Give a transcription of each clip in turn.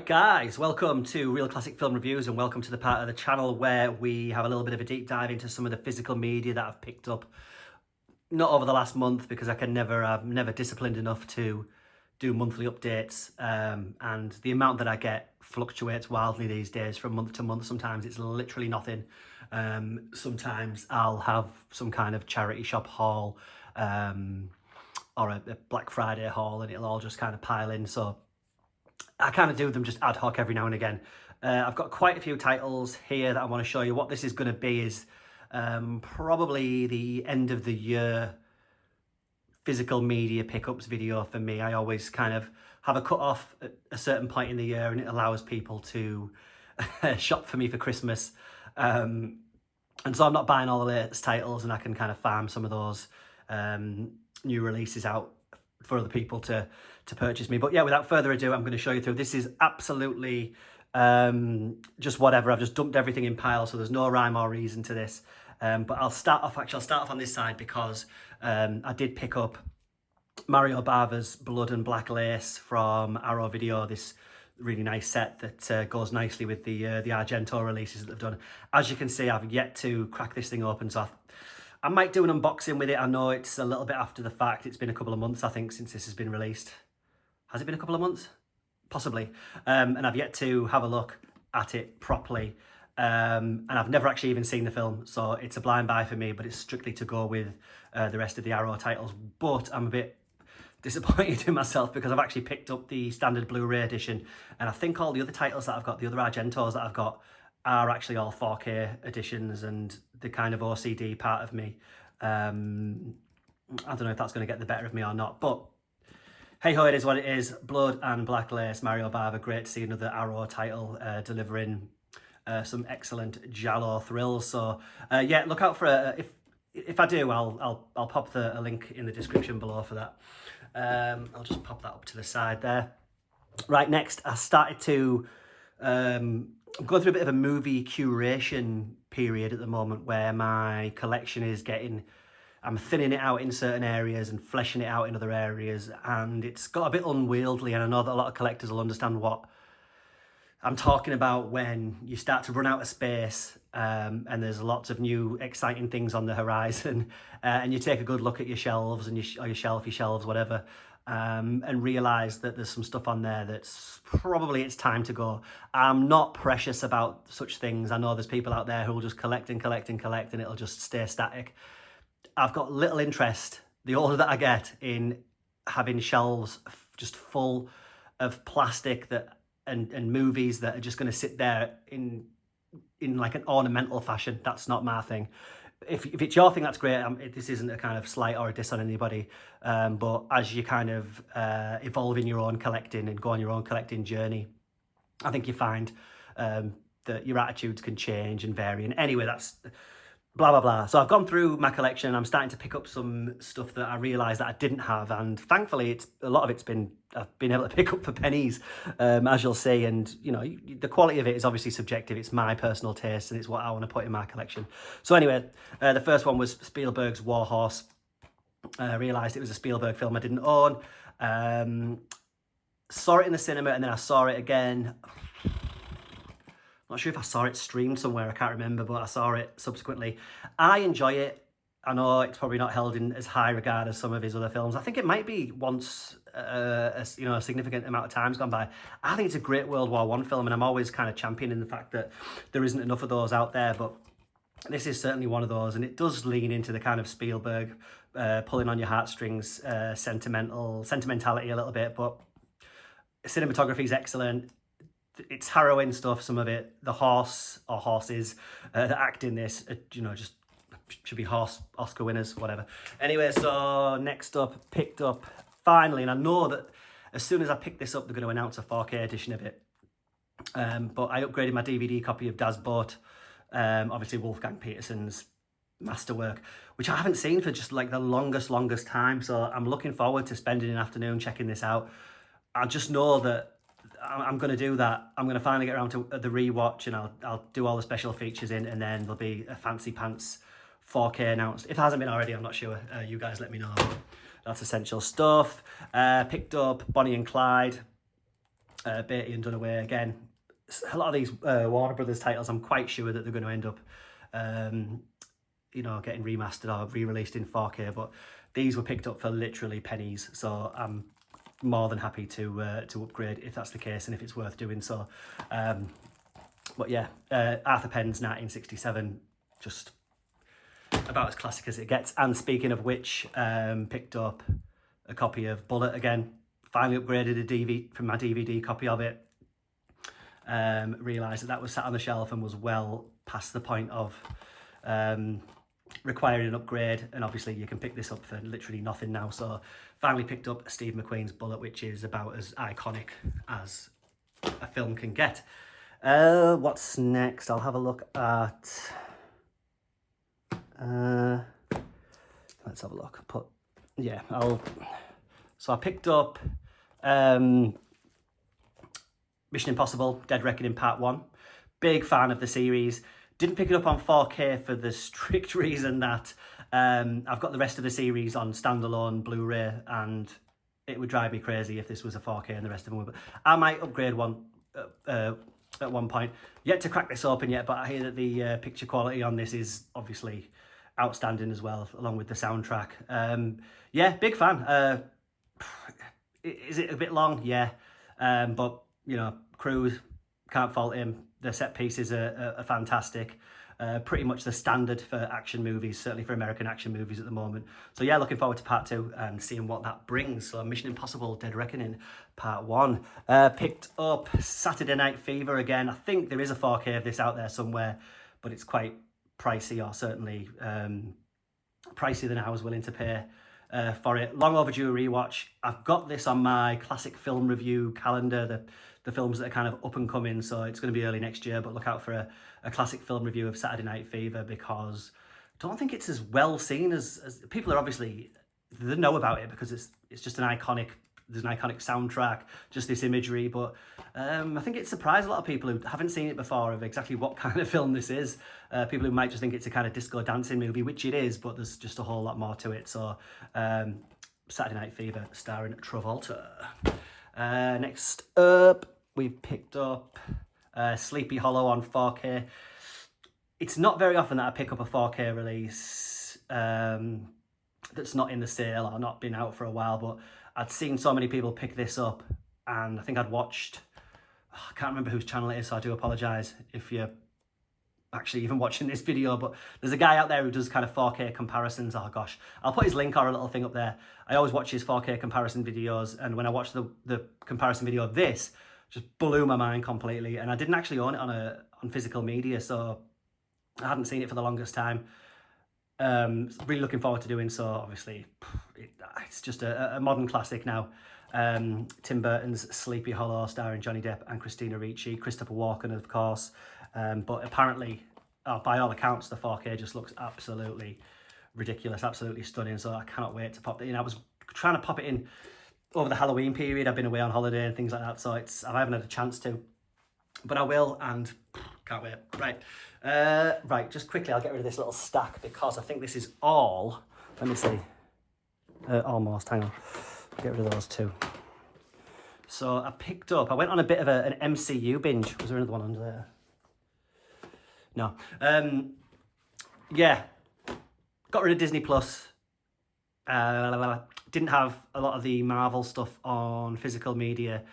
Right guys, welcome to Real Classic Film Reviews and welcome to the part of the channel where we have a little bit of a deep dive into some of the physical media that I've picked up, not over the last month because I'm never disciplined enough to do monthly updates, and the amount that I get fluctuates wildly these days from month to month. Sometimes it's literally nothing. Sometimes I'll have some kind of charity shop haul or a Black Friday haul and it'll all just kind of pile in, so I kind of do them just ad hoc every now and again. I've got quite a few titles here that I want to show you. What this is going to be is probably the end of the year physical media pickups video for me. I always kind of have a cut off at a certain point in the year and it allows people to shop for me for Christmas. And so I'm not buying all the latest titles and I can kind of farm some of those new releases out for other people to purchase me. But yeah, without further ado, I'm going to show you through. This is absolutely just whatever. I've just dumped everything in piles, so there's no rhyme or reason to this. But I'll start off on this side because I did pick up Mario Bava's Blood and Black Lace from Arrow Video, this really nice set that goes nicely with the Argento releases that they've done. As you can see, I've yet to crack this thing open, so I might do an unboxing with it. I know it's a little bit after the fact. It's been a couple of months, I think, since this has been released. Has it been a couple of months? Possibly. And I've yet to have a look at it properly. And I've never actually even seen the film, so it's a blind buy for me, but it's strictly to go with the rest of the Arrow titles. But I'm a bit disappointed in myself because I've actually picked up the standard Blu Ray edition, and I think all the other titles that I've got, the other Argentos that I've got, are actually all 4K editions, and the kind of OCD part of me, I don't know if that's going to get the better of me or not, but hey ho, it is what it is. Blood and Black Lace, Mario Bava. Great to see another Arrow title delivering some excellent Giallo thrills. So yeah, look out for if I do, I'll pop a link in the description below for that. I'll just pop that up to the side there. Right, next I started to I'm going through a bit of a movie curation period at the moment where my collection is I'm thinning it out in certain areas and fleshing it out in other areas, and it's got a bit unwieldy, and I know that a lot of collectors will understand what I'm talking about when you start to run out of space and there's lots of new exciting things on the horizon, and you take a good look at your shelves and your shelves, whatever, and realise that there's some stuff on there that's probably it's time to go. I'm not precious about such things. I know there's people out there who will just collect and collect and collect and it'll just stay static. I've got little interest, the older that I get, in having shelves just full of plastic and movies that are just going to sit there in like an ornamental fashion. That's not my thing. If it's your thing, that's great. This isn't a kind of slight or a diss on anybody, but as you kind of evolve in your own collecting and go on your own collecting journey, I think you find that your attitudes can change and vary. And anyway, that's blah blah blah. So I've gone through my collection and I'm starting to pick up some stuff that I realised that I didn't have, and thankfully a lot of it's I've been able to pick up for pennies, as you'll see. And you know, the quality of it is obviously subjective. It's my personal taste and it's what I want to put in my collection. So anyway, the first one was Spielberg's War Horse. I realised it was a Spielberg film I didn't own. Saw it in the cinema and then I saw it again. Not sure if I saw it streamed somewhere, I can't remember, but I saw it subsequently. I enjoy it. I know it's probably not held in as high regard as some of his other films. I think it might be once a significant amount of time's gone by. I think it's a great World War I film, and I'm always kind of championing the fact that there isn't enough of those out there, but this is certainly one of those, and it does lean into the kind of Spielberg pulling on your heartstrings sentimentality a little bit, but cinematography is excellent. It's harrowing stuff, some of it. The horse or horses that act in this, just should be horse Oscar winners, whatever. Anyway, so next up, picked up finally, and I know that as soon as I pick this up, they're going to announce a 4K edition of it. But I upgraded my DVD copy of Das Boot, obviously Wolfgang Petersen's masterwork, which I haven't seen for just like the longest time. So I'm looking forward to spending an afternoon checking this out. I just know that I'm going to do that. I'm going to finally get around to the rewatch, and I'll do all the special features in, and then there'll be a fancy pants 4K announced. If it hasn't been already, I'm not sure. You guys let me know. That's essential stuff. Picked up Bonnie and Clyde. Beatty and Dunaway again. A lot of these Warner Brothers titles, I'm quite sure that they're going to end up, you know, getting remastered or re-released in 4K. But these were picked up for literally pennies, so I'm more than happy to upgrade if that's the case and if it's worth doing so. But yeah, Arthur Penn's 1967, just about as classic as it gets. And speaking of which, picked up a copy of Bullet again. Finally upgraded a DVD from my DVD copy of it. Realised that was sat on the shelf and was well past the point of requiring an upgrade, and obviously you can pick this up for literally nothing now. So finally picked up Steve McQueen's Bullet, which is about as iconic as a film can get. What's next? I'll have a look at let's have a look. So I picked up Mission Impossible Dead Reckoning Part 1. Big fan of the series. Didn't pick it up on 4K for the strict reason that I've got the rest of the series on standalone Blu Ray, and it would drive me crazy if this was a 4K and the rest of them were. But I might upgrade one at one point. Yet to crack this open yet, but I hear that the picture quality on this is obviously outstanding as well, along with the soundtrack. Yeah, big fan. Is it a bit long? Yeah. But, you know, Cruise, can't fault him. The set pieces are fantastic. Pretty much the standard for action movies, certainly for American action movies at the moment. So yeah, looking forward to part 2 and seeing what that brings. So Mission Impossible Dead Reckoning Part 1. Picked up Saturday Night Fever again. I think there is a 4K of this out there somewhere, but it's quite pricey, or certainly pricier than I was willing to pay for it. Long overdue rewatch. I've got this on my classic film review calendar, the films that are kind of up and coming, so it's going to be early next year, but look out for a classic film review of Saturday Night Fever, because I don't think it's as well seen as people are obviously, they know about it because it's just there's an iconic soundtrack, just this imagery, but I think it surprised a lot of people who haven't seen it before of exactly what kind of film this is. People who might just think it's a kind of disco dancing movie, which it is, but there's just a whole lot more to it. So Saturday Night Fever starring Travolta. Next up, we've picked up Sleepy Hollow on 4K. It's not very often that I pick up a 4K release that's not in the sale or not been out for a while, but I'd seen so many people pick this up, and I think I'd watched, I can't remember whose channel it is, so I do apologise if you're actually even watching this video, but there's a guy out there who does kind of 4K comparisons. Oh gosh, I'll put his link or a little thing up there. I always watch his 4K comparison videos, and when I watched the comparison video of this, just blew my mind completely. And I didn't actually own it on physical media, so I hadn't seen it for the longest time. Really looking forward to doing so. Obviously, it's just a modern classic now. Tim Burton's Sleepy Hollow, starring Johnny Depp and Christina Ricci, Christopher Walken, of course. But apparently, by all accounts, the 4K just looks absolutely ridiculous, absolutely stunning. So I cannot wait to pop it in. I was trying to pop it in over the Halloween period. I've been away on holiday and things like that, so I haven't had a chance to, but I will, and can't wait. Right, just quickly, I'll get rid of this little stack because I think this is all. Let me see. Almost, hang on. Get rid of those too. So I went on a bit of an MCU binge. Was there another one under there? No. Yeah. Got rid of Disney Plus. Didn't have a lot of the Marvel stuff on physical media.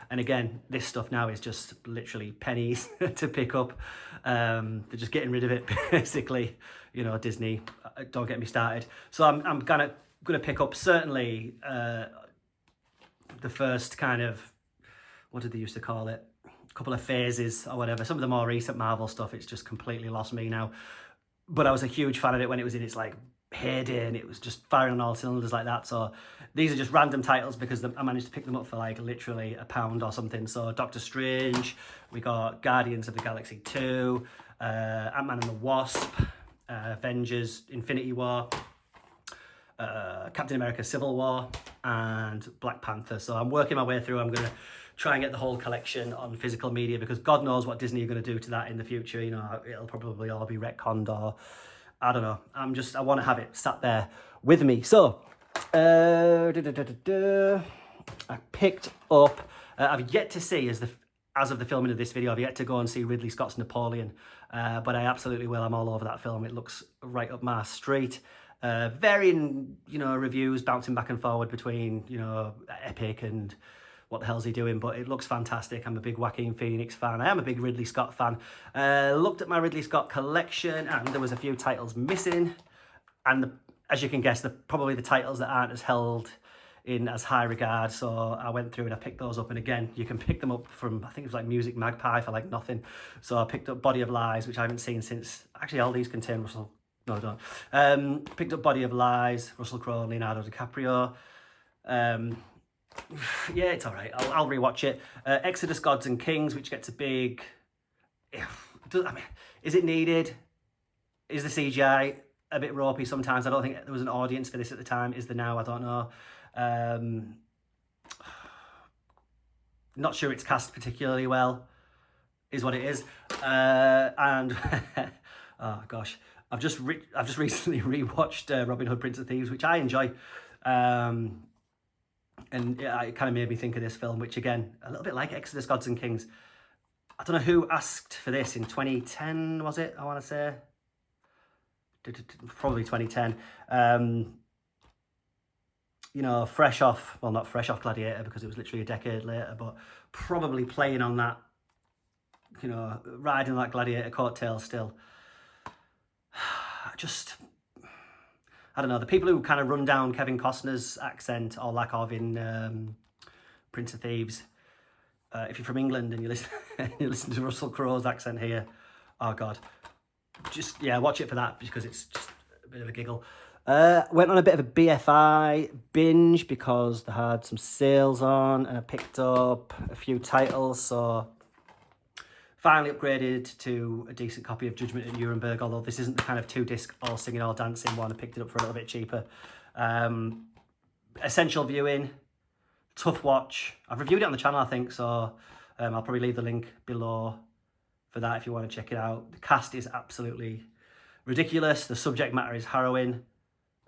And again, this stuff now is just literally pennies to pick up. They're just getting rid of it, basically. You know, Disney, don't get me started. So I'm gonna pick up certainly the first kind of, what did they used to call it? A couple of phases or whatever. Some of the more recent Marvel stuff, it's just completely lost me now. But I was a huge fan of it when it was in its like heyday, and it was just firing on all cylinders like that. So these are just random titles because I managed to pick them up for like literally £1 or something. So Doctor Strange, we got Guardians of the Galaxy 2, Ant-Man and the Wasp, Avengers Infinity War, Captain America Civil War, and Black Panther. So I'm working my way through. I'm going to try and get the whole collection on physical media because God knows what Disney are going to do to that in the future. You know, it'll probably all be retconned, or I don't know. I want to have it sat there with me. So I picked up I've yet to see, as of the filming of this video, I've yet to go and see Ridley Scott's Napoleon, but I absolutely will. I'm all over that film. It looks right up my street. Varying, reviews, bouncing back and forward between, epic and what the hell's he doing, but it looks fantastic. I'm a big Joaquin Phoenix fan. I am a big Ridley Scott fan. Looked at my Ridley Scott collection, and there was a few titles missing, and as you can guess, probably the titles that aren't as held in as high regard. So I went through and I picked those up, and again, you can pick them up from, I think it was like Music Magpie for like nothing. So I picked up Body of Lies, which I haven't seen since, actually all these contain Russell, no I don't. Picked up Body of Lies, Russell Crowe and Leonardo DiCaprio. Yeah, it's all right. I'll rewatch it. Exodus Gods and Kings, which gets a big... is it needed? Is the CGI a bit ropey sometimes? I don't think there was an audience for this at the time. Is there now? I don't know. Not sure it's cast particularly well, is what it is. And oh gosh, I've just recently rewatched Robin Hood, Prince of Thieves, which I enjoy. And it kind of made me think of this film, which again, a little bit like Exodus Gods and Kings. I don't know who asked for this in 2010, was it? I want to say. Probably 2010. Fresh off, well, not fresh off Gladiator, because it was literally a decade later, but probably playing on that, riding that Gladiator coattail still. I don't know, the people who kind of run down Kevin Costner's accent or lack of in Prince of Thieves, if you're from England and you listen to Russell Crowe's accent here, oh God. Just, yeah, watch it for that, because it's just a bit of a giggle. Went on a bit of a BFI binge because they had some sales on, and I picked up a few titles, so finally upgraded to a decent copy of Judgment at Nuremberg, although this isn't the kind of 2-disc all singing all dancing one. I picked it up for a little bit cheaper. Essential viewing, tough watch. I've reviewed it on the channel, I think, so I'll probably leave the link below for that if you want to check it out. The cast is absolutely ridiculous. The subject matter is harrowing.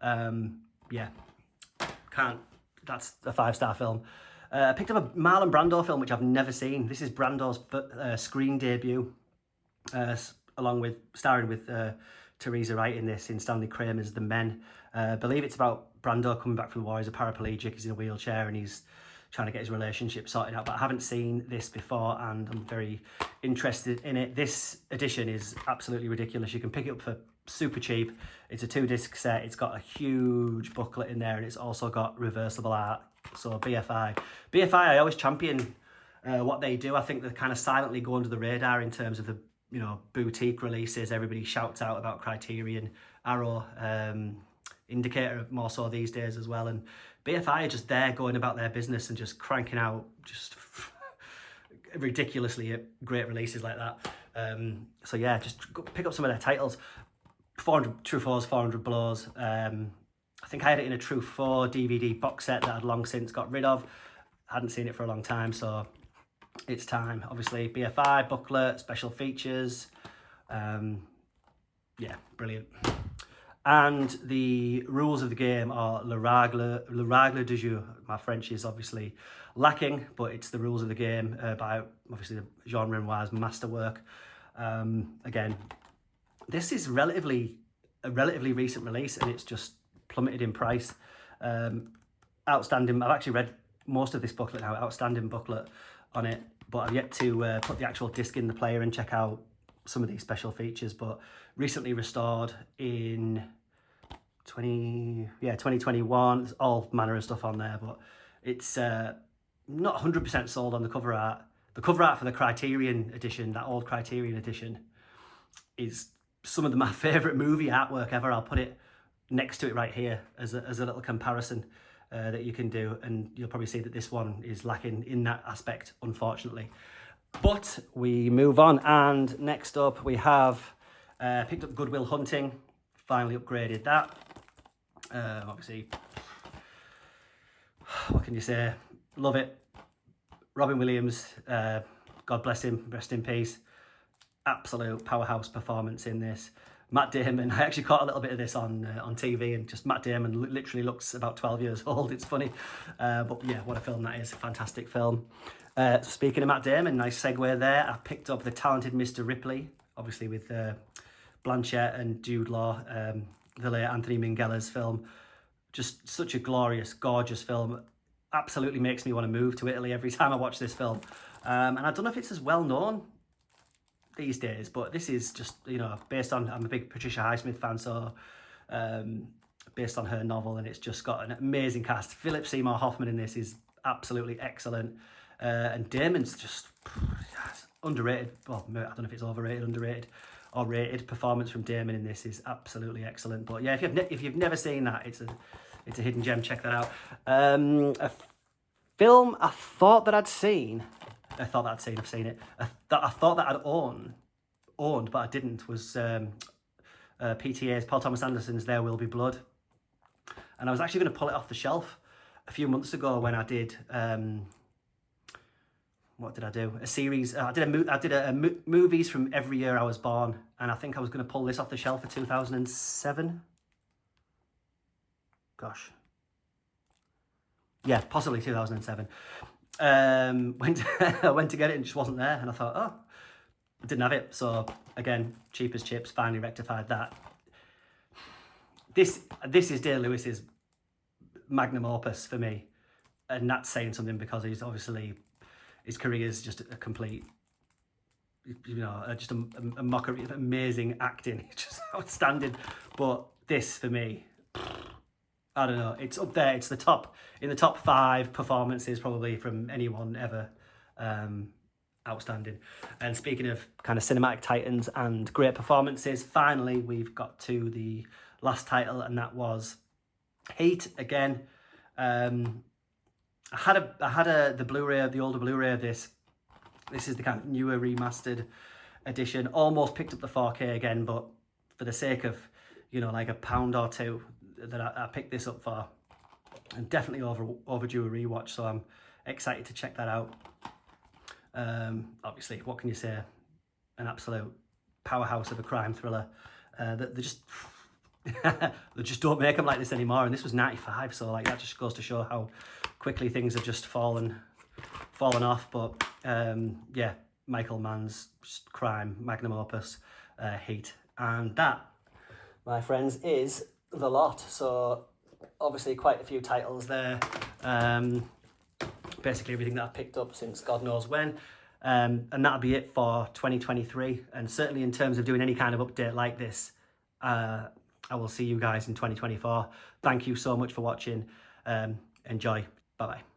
Yeah, that's a 5-star film. I picked up a Marlon Brando film, which I've never seen. This is Brando's screen debut, starring with Teresa Wright in this, in Stanley Kramer's The Men. I believe it's about Brando coming back from the war. He's a paraplegic, he's in a wheelchair, and he's trying to get his relationship sorted out. But I haven't seen this before, and I'm very interested in it. This edition is absolutely ridiculous. You can pick it up for super cheap. It's a 2-disc set. It's got a huge booklet in there, and it's also got reversible art. So BFI, I always champion what they do. I think they kind of silently go under the radar in terms of the boutique releases. Everybody shouts out about Criterion, Arrow, Indicator more so these days as well, and BFI are just there going about their business and just cranking out just ridiculously great releases like that. So yeah, just go pick up some of their titles. 400 True 4s, 400 Blows. I think I had it in a True 4 DVD box set that I'd long since got rid of. Hadn't seen it for a long time, so it's time. Obviously, BFI, booklet, special features. Yeah, brilliant. And the rules of the game are le règle du jeu. My French is obviously lacking, but it's the rules of the game by obviously the Jean Renoir's masterwork. Again, this is a relatively recent release, and it's just plummeted in price. Outstanding. I've actually read most of this booklet now. Outstanding booklet on it, but I've yet to put the actual disc in the player and check out some of these special features. But recently restored in 2021. There's all manner of stuff on there, but it's not 100% sold on the cover art. The cover art for the Criterion edition, that old Criterion edition, is some of my favourite movie artwork ever. I'll put it next to it right here as a little comparison that you can do, and you'll probably see that this one is lacking in that aspect, unfortunately. But we move on, and next up we have picked up Goodwill Hunting. Finally upgraded that. Obviously, what can you say? Love it. Robin Williams, God bless him, rest in peace. Absolute powerhouse performance in this. Matt Damon. I actually caught a little bit of this on TV, and just Matt Damon literally looks about 12 years old. It's funny. But yeah, what a film that is. Fantastic film. Speaking of Matt Damon, nice segue there. I picked up The Talented Mr. Ripley, obviously with Blanchett and Jude Law, the late Anthony Minghella's film. Just such a glorious, gorgeous film. Absolutely makes me want to move to Italy every time I watch this film. And I don't know if it's as well known these days, but this is just, you know, based on, I'm a big Patricia Highsmith fan, so based on her novel, and it's just got an amazing cast. Philip Seymour Hoffman in this is absolutely excellent, and Damon's just underrated. Well, I don't know if it's overrated, underrated, or rated. Performance from Damon in this is absolutely excellent. But yeah, if you've never seen that, it's a hidden gem. Check that out. A film I thought that I'd seen. I've seen it. I thought that I'd owned, but I didn't, was PTA's, Paul Thomas Anderson's There Will Be Blood. And I was actually going to pull it off the shelf a few months ago when I did, what did I do? A series, I did movies from every year I was born. And I think I was going to pull this off the shelf for 2007. Gosh. Yeah, possibly 2007. Went to get it and it just wasn't there, and I thought, oh, I didn't have it. So again, cheap as chips, finally rectified that. This is Day Lewis's magnum opus for me, and that's saying something, because he's obviously, his career is just a complete, you know, just a mockery of amazing acting. It's just outstanding. But this, for me, I don't know, it's up there. It's in the top 5 performances probably from anyone ever. Outstanding. And speaking of kind of cinematic titans and great performances, finally we've got to the last title, and that was Heat. Again, I had the Blu-ray, the older Blu-ray of this. This is the kind of newer remastered edition. Almost picked up the 4K again, but for the sake of, you know, like £1 or £2 that I picked this up for, and definitely overdue a rewatch, so I'm excited to check that out. Obviously, what can you say? An absolute powerhouse of a crime thriller. They just don't make them like this anymore, and this was 95, so like that just goes to show how quickly things have just fallen off. But yeah, Michael Mann's crime magnum opus, Heat, and that, my friends, is the lot. So obviously quite a few titles there. Basically everything that I've picked up since God knows when. And that'll be it for 2023. And certainly in terms of doing any kind of update like this, I will see you guys in 2024. Thank you so much for watching. Enjoy. Bye-bye.